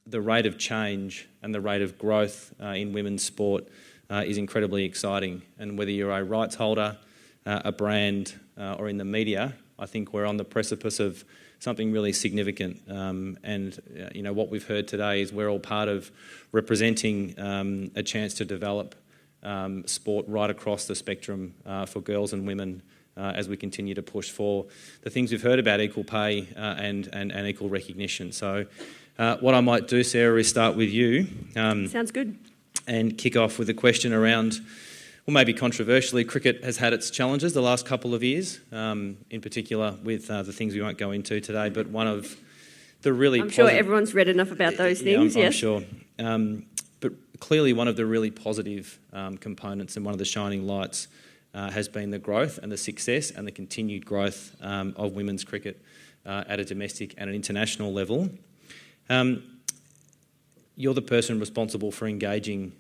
The rate of change and the rate of growth in women's sport is incredibly exciting. And whether you're a rights holder, a brand, or in the media, I think we're on the precipice of something really significant. What we've heard today is we're all part of representing a chance to develop sport right across the spectrum for girls and women as we continue to push for the things we've heard about equal pay and equal recognition. So what I might do, Sarah, is start with you. Sounds good. And kick off with a question around, well, maybe controversially, cricket has had its challenges the last couple of years, in particular with the things we won't go into today, but one of the really... I'm sure everyone's read enough about those things, I'm sure. But clearly one of the really positive components and one of the shining lights has been the growth and the success and the continued growth of women's cricket at a domestic and an international level. You're the person responsible for engaging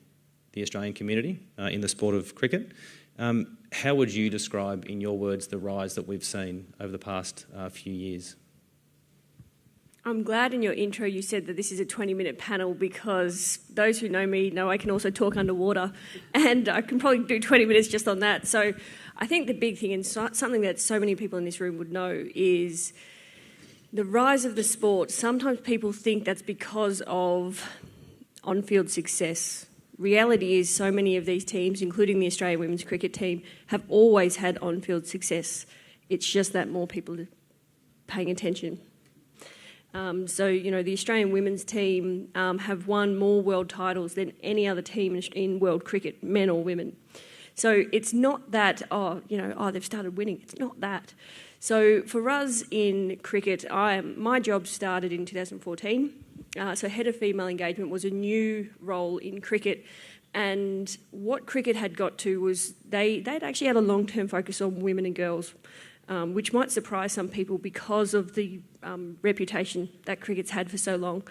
the Australian community in the sport of cricket. How would you describe, in your words, the rise that we've seen over the past few years? I'm glad in your intro you said that this is a 20-minute panel, because those who know me know I can also talk underwater, and I can probably do 20 minutes just on that. So I think the big thing, and something that so many people in this room would know, is the rise of the sport. Sometimes people think that's because of on-field success. Reality is so many of these teams, including the Australian women's cricket team, have always had on-field success. It's just that more people are paying attention. The Australian women's team have won more world titles than any other team in world cricket, men or women. So it's not that, they've started winning. It's not that. So for us in cricket, my job started in 2014. So head of female engagement was a new role in cricket. And what cricket had got to was they'd actually had a long-term focus on women and girls, which might surprise some people because of the reputation that cricket's had for so long.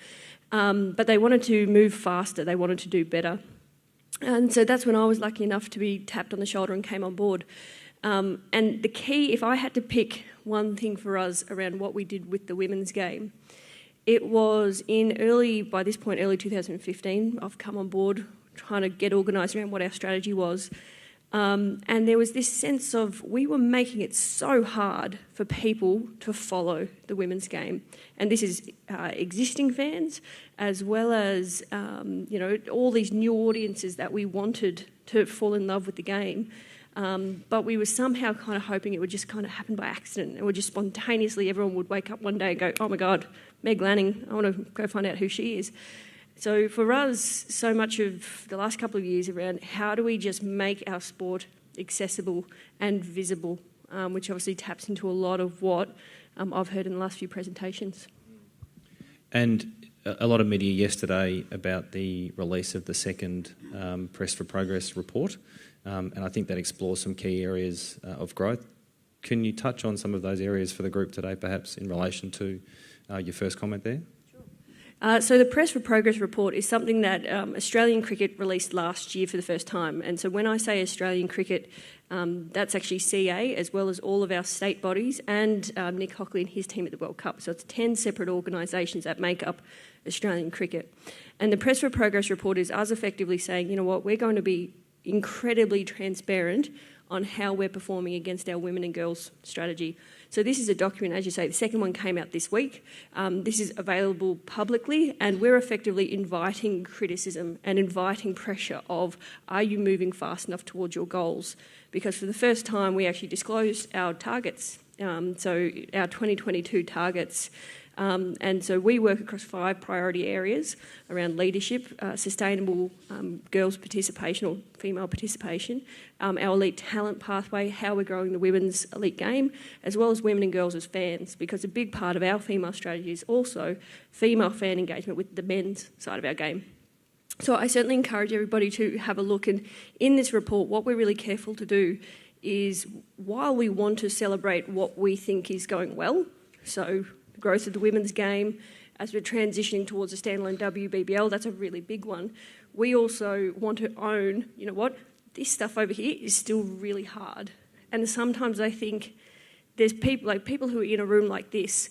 But they wanted to move faster. They wanted to do better. And so that's when I was lucky enough to be tapped on the shoulder and came on board. And the key, if I had to pick one thing for us around what we did with the women's game, it was by this point, early 2015, I've come on board trying to get organised around what our strategy was. And there was this sense of we were making it so hard for people to follow the women's game. And this is existing fans as well as, all these new audiences that we wanted to fall in love with the game. But we were somehow kind of hoping it would just kind of happen by accident. It would just spontaneously, everyone would wake up one day and go, oh my God, Meg Lanning, I want to go find out who she is. So for us, so much of the last couple of years around how do we just make our sport accessible and visible, which obviously taps into a lot of what I've heard in the last few presentations. And a lot of media yesterday about the release of the second Press for Progress report, and I think that explores some key areas of growth. Can you touch on some of those areas for the group today, perhaps in relation to your first comment there? So the Press for Progress report is something that Australian cricket released last year for the first time. And so when I say Australian cricket, that's actually CA as well as all of our state bodies and Nick Hockley and his team at the World Cup. So it's 10 separate organisations that make up Australian cricket. And the Press for Progress report is us effectively saying, you know what, we're going to be incredibly transparent on how we're performing against our women and girls strategy. So this is a document, as you say, the second one came out this week. This is available publicly, and we're effectively inviting criticism and inviting pressure of, are you moving fast enough towards your goals? Because for the first time, we actually disclosed our targets, so our 2022 targets. And so we work across 5 priority areas around leadership, sustainable girls' participation or female participation, our elite talent pathway, how we're growing the women's elite game, as well as women and girls as fans, because a big part of our female strategy is also female fan engagement with the men's side of our game. So I certainly encourage everybody to have a look. And in this report, what we're really careful to do is, while we want to celebrate what we think is going well, so growth of the women's game, as we're transitioning towards a standalone WBBL, that's a really big one. we also want to own, you know what, this stuff over here is still really hard. And sometimes I think there's people who are in a room like this,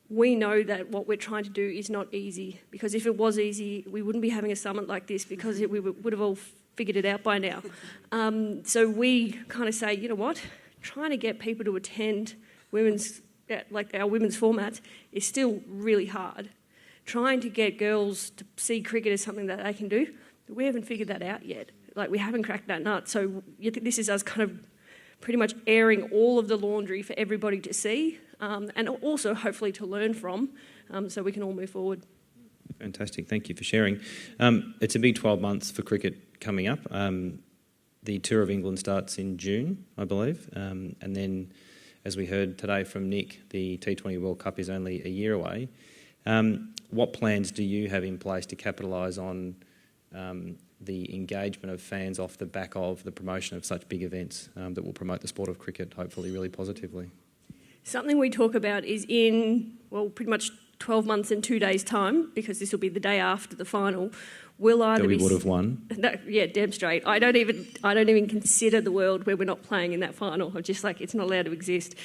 we know that what we're trying to do is not easy, because if it was easy, we wouldn't be having a summit like this, because we would have all figured it out by now. So we kind of say, you know what, trying to get people to attend our women's formats is still really hard. Trying to get girls to see cricket as something that they can do, we haven't figured that out yet. Like, we haven't cracked that nut. So this is us kind of pretty much airing all of the laundry for everybody to see, and also hopefully to learn from, so we can all move forward. Fantastic, thank you for sharing. It's a big 12 months for cricket coming up. The Tour of England starts in June, I believe, and then, as we heard today from Nick, the T20 World Cup is only a year away. What plans do you have in place to capitalise on the engagement of fans off the back of the promotion of such big events that will promote the sport of cricket, hopefully really positively? Something we talk about is in, well, pretty much 12 months and 2 days' time, because this will be the day after the final, we'll either we would have won. No, yeah, damn straight. I don't even consider the world where we're not playing in that final. I'm just like, it's not allowed to exist.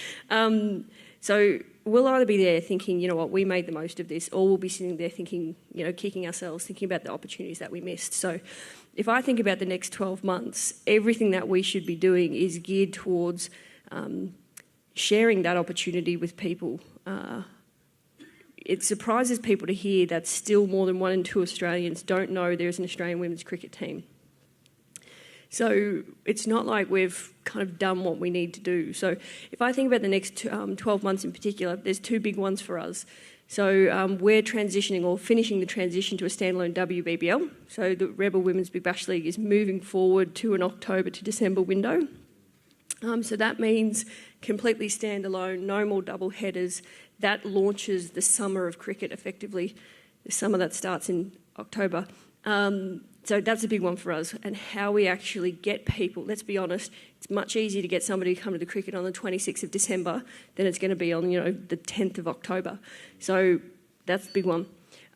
So we'll either be there thinking, you know what, we made the most of this, or we'll be sitting there thinking, you know, kicking ourselves, thinking about the opportunities that we missed. So if I think about the next 12 months, everything that we should be doing is geared towards sharing that opportunity with people. It surprises people to hear that still more than 1 in 2 Australians don't know there's an Australian women's cricket team. So it's not like we've kind of done what we need to do. So if I think about the next 12 months in particular, there's 2 big ones for us. So we're transitioning or finishing the transition to a standalone WBBL. So the Rebel Women's Big Bash League is moving forward to an October to December window. So that means completely standalone, no more double headers. That launches the summer of cricket effectively, the summer that starts in October. So that's a big one for us, and how we actually get people. Let's be honest, it's much easier to get somebody to come to the cricket on the 26th of December than it's going to be on, you know, the 10th of October. So that's a big one.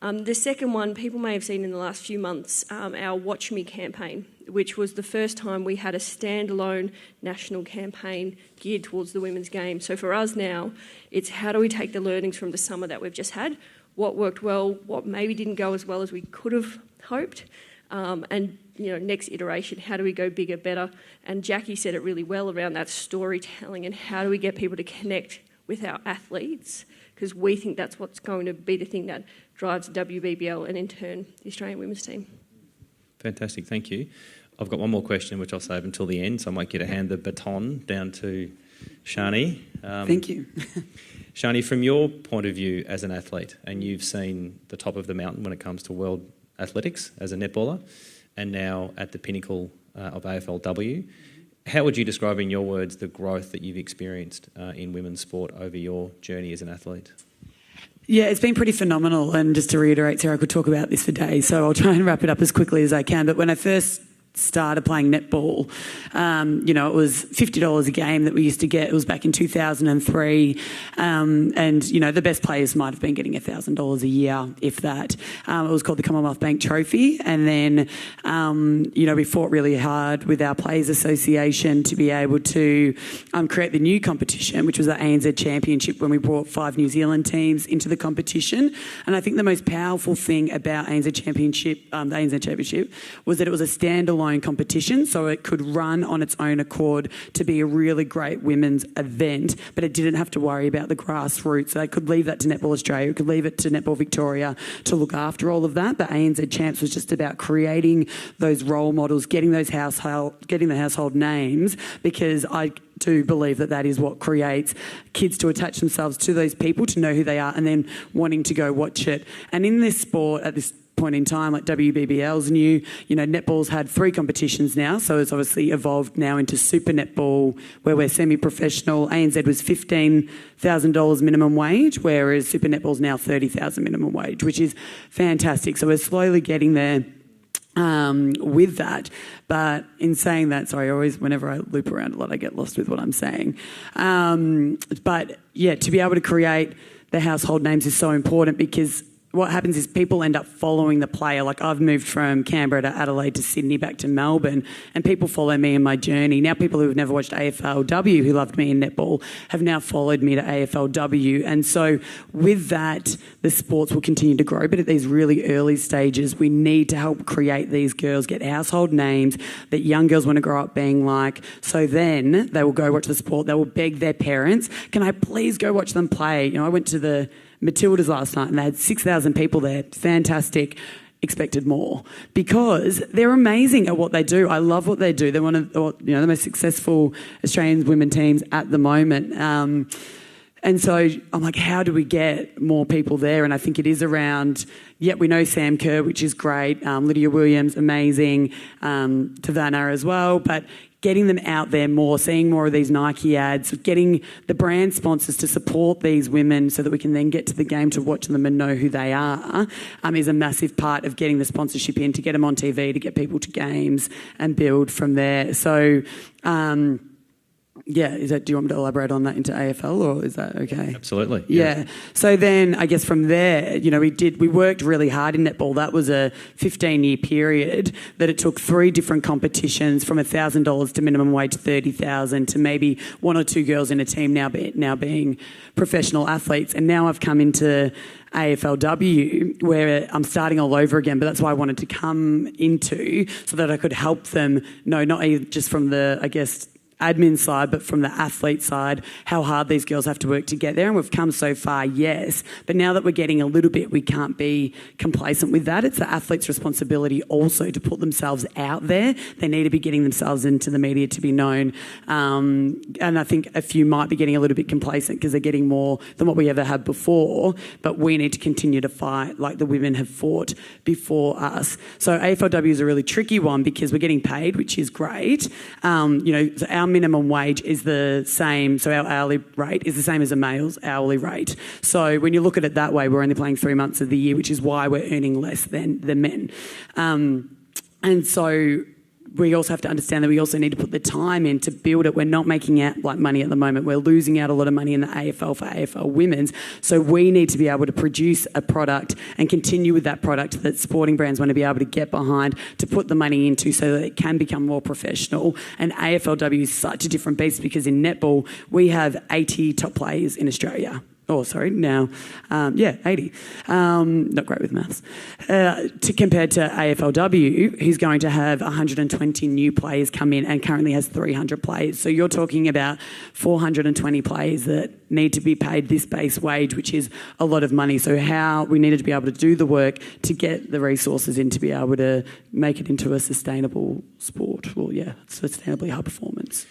The second one, people may have seen in the last few months, our Watch Me campaign, which was the first time we had a standalone national campaign geared towards the women's game. So for us now, it's how do we take the learnings from the summer that we've just had, what worked well, what maybe didn't go as well as we could have hoped, and, you know, next iteration, how do we go bigger, better? And Jackie said it really well around that storytelling and how do we get people to connect with our athletes, because we think that's what's going to be the thing that drives WBBL and in turn the Australian women's team. Fantastic, thank you. I've got one more question which I'll save until the end, so I might get to hand the baton down to Shani. Thank you. Shani, from your point of view as an athlete, and you've seen the top of the mountain when it comes to world athletics as a netballer, and now at the pinnacle of AFLW, how would you describe in your words the growth that you've experienced in women's sport over your journey as an athlete? Yeah, it's been pretty phenomenal, and just to reiterate, Sarah, I could talk about this for days, so I'll try and wrap it up as quickly as I can. But when I first started playing netball, you know, it was $50 a game that we used to get. It was back in 2003. And, you know, the best players might have been getting $1,000 a year, if that. It was called the Commonwealth Bank Trophy. And then, you know, we fought really hard with our Players Association to be able to create the new competition, which was the ANZ Championship, when we brought 5 New Zealand teams into the competition. And I think the most powerful thing about ANZ Championship, the ANZ Championship, was that it was a standalone competition, so it could run on its own accord to be a really great women's event, but it didn't have to worry about the grassroots. They could leave that to Netball Australia, it could leave it to Netball Victoria to look after all of that. But ANZ Champs was just about creating those role models, getting the household names, because I do believe that that is what creates kids to attach themselves to those people, to know who they are, and then wanting to go watch it. And in this sport, at this point in time, like WBBL's new, you know, netball's had 3 competitions now, so it's obviously evolved now into super netball, where we're semi-professional. ANZ was $15,000 minimum wage, whereas super netball's now $30,000 minimum wage, which is fantastic. So we're slowly getting there with that. But in saying that, sorry, always whenever I loop around a lot, I get lost with what I'm saying. But yeah, to be able to create the household names is so important, because what happens is people end up following the player. Like I've moved from Canberra to Adelaide to Sydney back to Melbourne, and people follow me in my journey. Now people who have never watched AFLW, who loved me in netball, have now followed me to AFLW. And so with that, the sports will continue to grow. But at these really early stages, we need to help create these girls, get household names that young girls want to grow up being like. So then they will go watch the sport. They will beg their parents, can I please go watch them play? You know, I went to the Matildas last night and they had 6,000 people there. Fantastic. Expected more because they're amazing at what they do. I love what they do. They're one of the most successful Australian women teams at the moment. And so I'm like, how do we get more people there? And I think it is around, we know Sam Kerr, which is great. Lydia Williams, amazing. Tavanna as well. But getting them out there more, seeing more of these Nike ads, getting the brand sponsors to support these women so that we can then get to the game to watch them and know who they are, is a massive part of getting the sponsorship in, to get them on TV, to get people to games and build from there. So, do you want me to elaborate on that into AFL, or is that okay? Absolutely. Yeah. So then I guess from there, we worked really hard in netball. That was a 15-year period that it took 3 different competitions, from $1,000 to minimum wage $30,000 to maybe 1 or 2 girls in a team now being professional athletes. And now I've come into AFLW where I'm starting all over again, but that's why I wanted to come into, so that I could help them know, not just from the, admin side, but from the athlete side, how hard these girls have to work to get there. And we've come so far, yes, but now that we're getting a little bit, we can't be complacent with that. It's the athlete's responsibility also to put themselves out there. They need to be getting themselves into the media to be known. And I think a few might be getting a little bit complacent because they're getting more than what we ever had before, but we need to continue to fight like the women have fought before us. So AFLW is a really tricky one because we're getting paid, which is great. So our minimum wage is the same, so our hourly rate is the same as a male's hourly rate. So when you look at it that way, we're only playing 3 months of the year, which is why we're earning less than the men. And so we also have to understand that we also need to put the time in to build it. We're not making out like money at the moment. We're losing out a lot of money in the AFL for AFL women's. So we need to be able to produce a product and continue with that product that sporting brands want to be able to get behind, to put the money into so that it can become more professional. And AFLW is such a different beast because in netball, we have 80 top players in Australia. 80. Not great with maths. Compared to AFLW, who's going to have 120 new players come in and currently has 300 players. So you're talking about 420 players that need to be paid this base wage, which is a lot of money. So how we needed to be able to do the work to get the resources in to be able to make it into a sustainable sport. Sustainably high performance.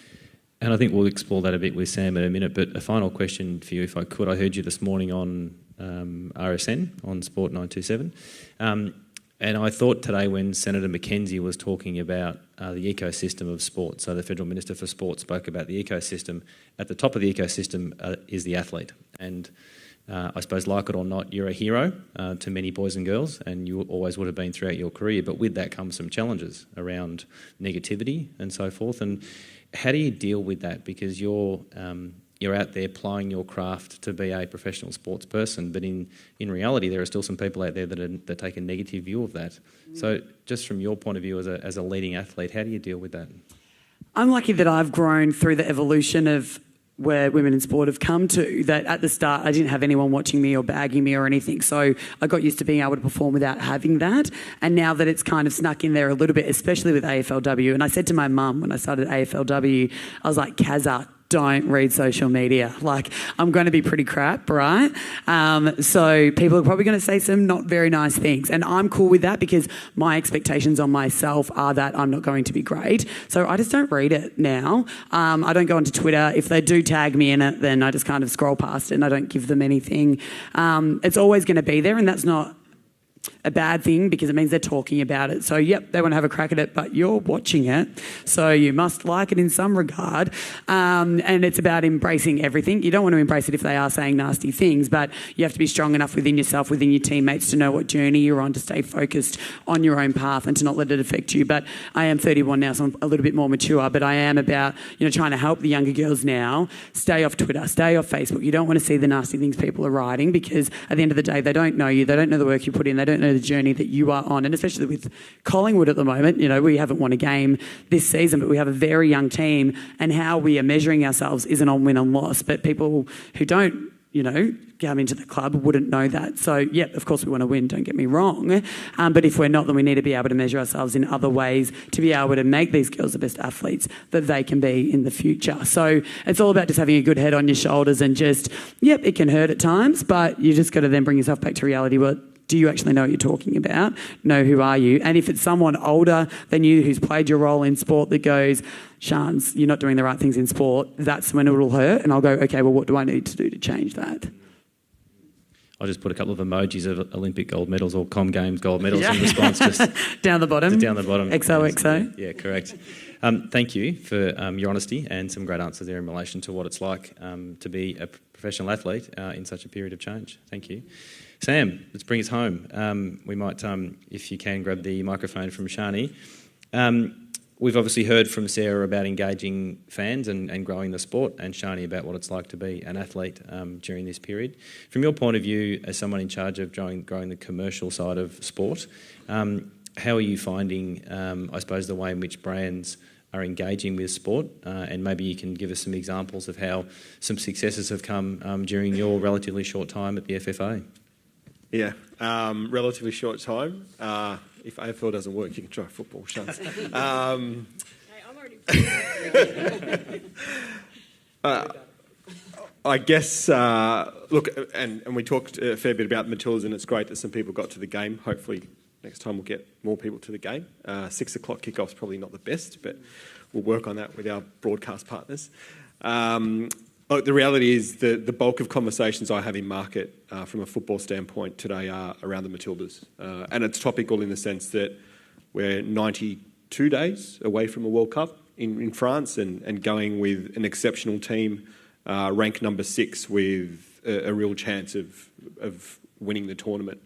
And I think we'll explore that a bit with Sam in a minute. But a final question for you, if I could. I heard you this morning on RSN, on Sport 927. And I thought today when Senator McKenzie was talking about the ecosystem of sport, so the Federal Minister for Sport spoke about the ecosystem. At the top of the ecosystem is the athlete. And I suppose, like it or not, you're a hero to many boys and girls, and you always would have been throughout your career. But with that comes some challenges around negativity and so forth. And how do you deal with that? Because you're out there plying your craft to be a professional sports person, but in reality, there are still some people out there that take a negative view of that. So, just from your point of view as a leading athlete, how do you deal with that? I'm lucky that I've grown through the evolution of where women in sport have come to, that at the start I didn't have anyone watching me or bagging me or anything, so I got used to being able to perform without having that. And now that it's kind of snuck in there a little bit, especially with AFLW, and I said to my mum when I started AFLW, I was like, Kazza, don't read social media. Like, I'm going to be pretty crap, right? So people are probably going to say some not very nice things. And I'm cool with that because my expectations on myself are that I'm not going to be great. So I just don't read it now. I don't go onto Twitter. If they do tag me in it, then I just kind of scroll past it and I don't give them anything. It's always going to be there, and that's not a bad thing because it means they're talking about it. So, yep, they want to have a crack at it, but you're watching it, so you must like it in some regard. And it's about embracing everything. You don't want to embrace it if they are saying nasty things, but you have to be strong enough within yourself, within your teammates, to know what journey you're on, to stay focused on your own path and to not let it affect you. But I am 31 now, so I'm a little bit more mature, but I am about, trying to help the younger girls now stay off Twitter, stay off Facebook. You don't want to see the nasty things people are writing, because at the end of the day, they don't know you, they don't know the work you put in, they don't know the journey that you are on. And especially with Collingwood at the moment, we haven't won a game this season, but we have a very young team, and how we are measuring ourselves isn't on win and loss. But people who don't, come into the club wouldn't know that. So, yeah, of course we want to win, don't get me wrong. But if we're not, then we need to be able to measure ourselves in other ways to be able to make these girls the best athletes that they can be in the future. So it's all about just having a good head on your shoulders and just, yep, it can hurt at times, but you just got to then bring yourself back to reality. What do you actually know what you're talking about? Know who are you? And if it's someone older than you who's played your role in sport that goes, Shans, you're not doing the right things in sport, that's when it'll hurt. And I'll go, okay, well, what do I need to do to change that? I'll just put a couple of emojis of Olympic gold medals or Com Games gold medals in response. Just down the bottom. Down the bottom. XOXO. Yeah, correct. Thank you for your honesty and some great answers there in relation to what it's like to be a professional athlete in such a period of change. Thank you. Sam, let's bring us home. We might, if you can, grab the microphone from Shani. We've obviously heard from Sarah about engaging fans and growing the sport, and Shani about what it's like to be an athlete during this period. From your point of view, as someone in charge of growing the commercial side of sport, how are you finding, I suppose, the way in which brands are engaging with sport? And maybe you can give us some examples of how some successes have come during your relatively short time at the FFA. Yeah, relatively short time. If AFL doesn't work, you can try football, Shans. I'm already... I guess, look, and we talked a fair bit about the Matildas, and it's great that some people got to the game. Hopefully next time we'll get more people to the game. 6 o'clock kickoff's probably not the best, but we'll work on that with our broadcast partners. Look, the reality is the bulk of conversations I have in market from a football standpoint today are around the Matildas. And it's topical in the sense that we're 92 days away from a World Cup in France and going with an exceptional team, ranked number 6 with a real chance of winning the tournament.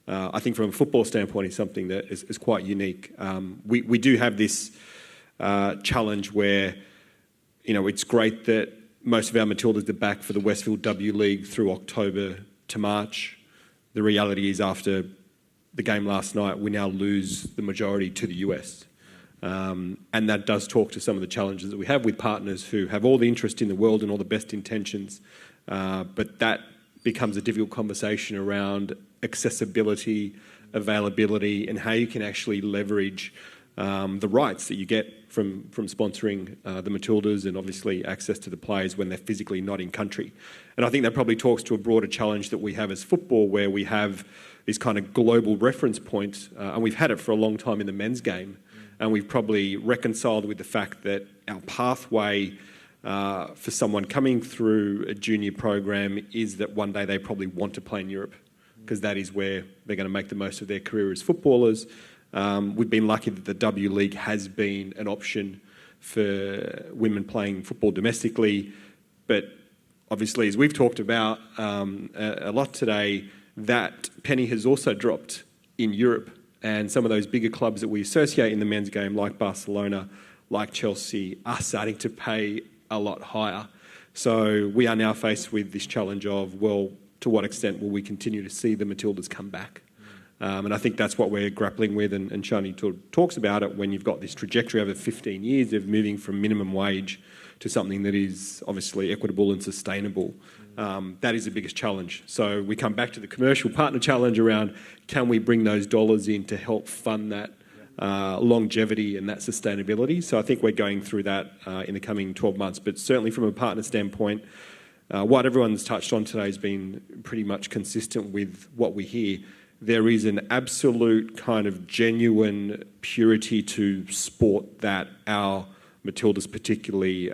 I think from a football standpoint, it's something that is quite unique. We do have this challenge where, it's great that most of our Matildas are back for the Westfield W League through October to March. The reality is, after the game last night, we now lose the majority to the US. And that does talk to some of the challenges that we have with partners who have all the interest in the world and all the best intentions. But that becomes a difficult conversation around accessibility, availability, and how you can actually leverage the rights that you get from sponsoring the Matildas, and obviously access to the players when they're physically not in country. And I think that probably talks to a broader challenge that we have as football, where we have this kind of global reference point, and we've had it for a long time in the men's game, and we've probably reconciled with the fact that our pathway for someone coming through a junior program is that one day they probably want to play in Europe, because that is where they're going to make the most of their career as footballers. We've been lucky that the W League has been an option for women playing football domestically, but obviously, as we've talked about a lot today, that penny has also dropped in Europe, and some of those bigger clubs that we associate in the men's game, like Barcelona, like Chelsea, are starting to pay a lot higher. So we are now faced with this challenge of, well, to what extent will we continue to see the Matildas come back? And I think that's what we're grappling with, and Shani talks about it, when you've got this trajectory over 15 years of moving from minimum wage to something that is obviously equitable and sustainable. That is the biggest challenge. So we come back to the commercial partner challenge around, can we bring those dollars in to help fund that longevity and that sustainability? So I think we're going through that in the coming 12 months. But certainly from a partner standpoint, what everyone's touched on today has been pretty much consistent with what we hear. There is an absolute kind of genuine purity to sport that our Matildas particularly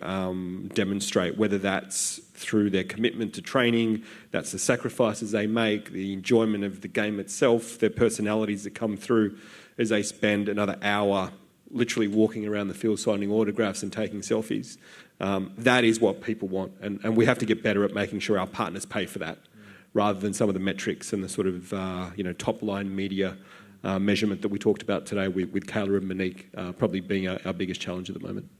demonstrate, whether that's through their commitment to training, that's the sacrifices they make, the enjoyment of the game itself, their personalities that come through as they spend another hour literally walking around the field signing autographs and taking selfies. That is what people want, and we have to get better at making sure our partners pay for that, rather than some of the metrics and the sort of top-line media measurement that we talked about today with Kayla and Monique probably being our biggest challenge at the moment.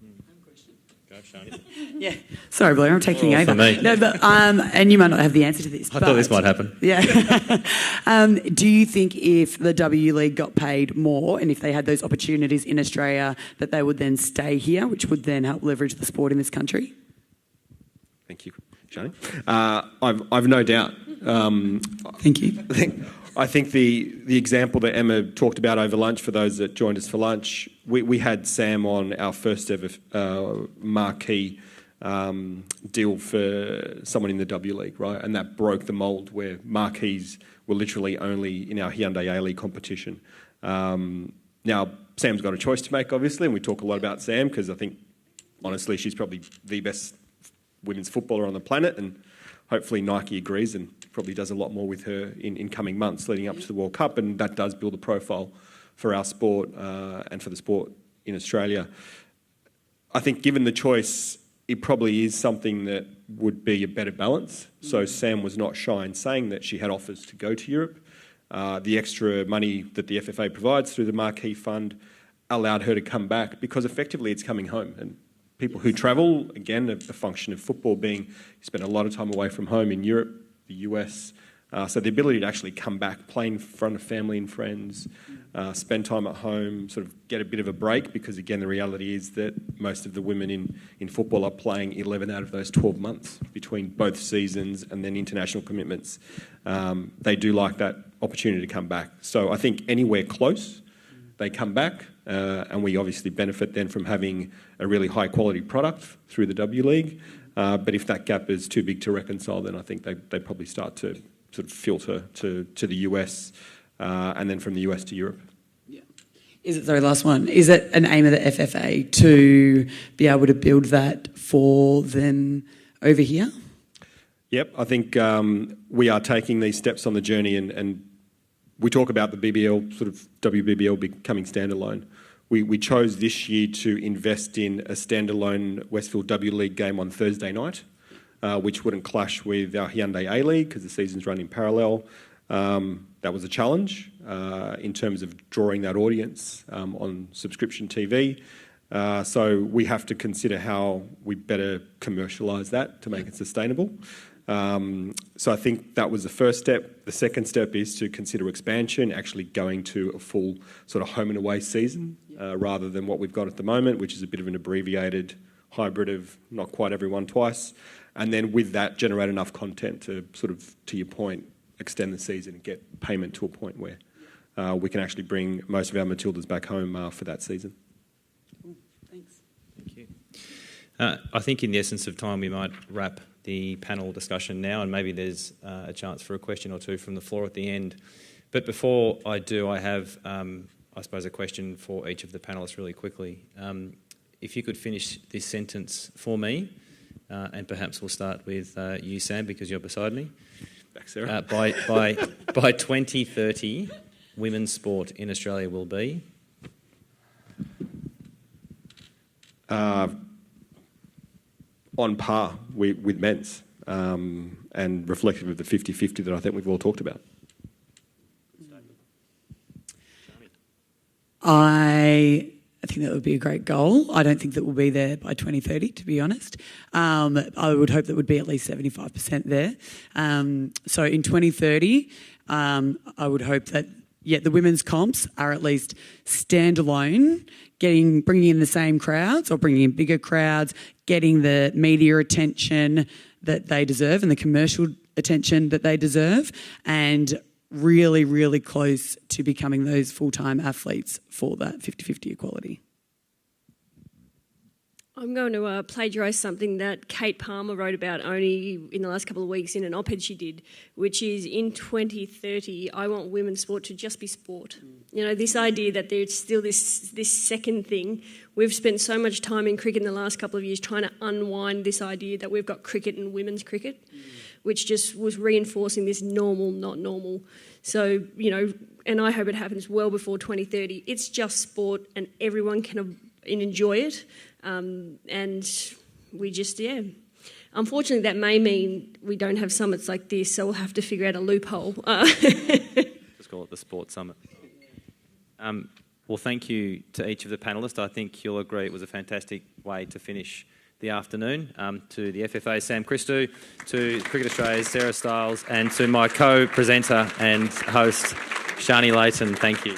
Go, Shani. Yeah. Sorry, Blair, I'm taking over. For me. No, but, and you might not have the answer to this. I thought this might happen. Yeah. Do you think if the W League got paid more and if they had those opportunities in Australia that they would then stay here, which would then help leverage the sport in this country? Thank you, Shani. I've no doubt. Thank you. I think the example that Emma talked about over lunch, for those that joined us for lunch, we had Sam on our first ever marquee deal for someone in the W League, right? And that broke the mould where marquees were literally only in our Hyundai A-League competition. Now, Sam's got a choice to make, obviously, and we talk a lot about Sam because I think, honestly, she's probably the best women's footballer on the planet, and hopefully Nike agrees and probably does a lot more with her in coming months leading up to the World Cup, and that does build a profile for our sport and for the sport in Australia. I think given the choice, it probably is something that would be a better balance. So Sam was not shy in saying that she had offers to go to Europe. The extra money that the FFA provides through the Marquee Fund allowed her to come back because effectively it's coming home. And people who travel, again, a function of football being you spend a lot of time away from home in Europe, the US. So the ability to actually come back, play in front of family and friends, spend time at home, sort of get a bit of a break, because again, the reality is that most of the women in football are playing 11 out of those 12 months between both seasons and then international commitments. They do like that opportunity to come back. So I think anywhere close, they come back, and we obviously benefit then from having a really high quality product through the W League. But if that gap is too big to reconcile, then I think they probably start to sort of filter to the US and then from the US to Europe. Yeah. Last one. Is it an aim of the FFA to be able to build that for them over here? Yep, I think we are taking these steps on the journey, and we talk about the BBL, sort of WBBL becoming standalone. We chose this year to invest in a standalone Westfield W League game on Thursday night, which wouldn't clash with our Hyundai A-League because the seasons run in parallel. That was a challenge in terms of drawing that audience on subscription TV. So we have to consider how we better commercialise that to make it sustainable. So I think that was the first step. The second step is to consider expansion, actually going to a full sort of home and away season rather than what we've got at the moment, which is a bit of an abbreviated hybrid of not quite everyone twice. And then with that, generate enough content to sort of, to your point, extend the season and get payment to a point where we can actually bring most of our Matildas back home for that season. Thanks. Thank you. I think in the essence of time, we might wrap the panel discussion now, and maybe there's a chance for a question or two from the floor at the end. But before I do, I have, I suppose, a question for each of the panellists really quickly. If you could finish this sentence for me, and perhaps we'll start with you, Sam, because you're beside me. Back, Sarah. By 2030, women's sport in Australia will be? On par with men's and reflective of the 50-50 that I think we've all talked about. I think that would be a great goal. I don't think that we'll be there by 2030, to be honest. I would hope that would be at least 75% there. So in 2030, I would hope that, the women's comps are at least standalone, bringing in the same crowds or bringing in bigger crowds, getting the media attention that they deserve and the commercial attention that they deserve, and really, really close to becoming those full-time athletes for that 50-50 equality. I'm going to plagiarise something that Kate Palmer wrote about only in the last couple of weeks in an op-ed she did, which is in 2030, I want women's sport to just be sport. this idea that there's still this second thing. We've spent so much time in cricket in the last couple of years trying to unwind this idea that we've got cricket and women's cricket, which just was reinforcing this normal, not normal. So, and I hope it happens well before 2030. It's just sport and everyone can enjoy it. And we just, Unfortunately, that may mean we don't have summits like this, so we'll have to figure out a loophole. Let's call it the Sports Summit. Well, thank you to each of the panellists. I think you'll agree it was a fantastic way to finish the afternoon. To the FFA, Sam Christou, to Cricket Australia's Sarah Stiles, and to my co-presenter and host, Shani Layton, thank you.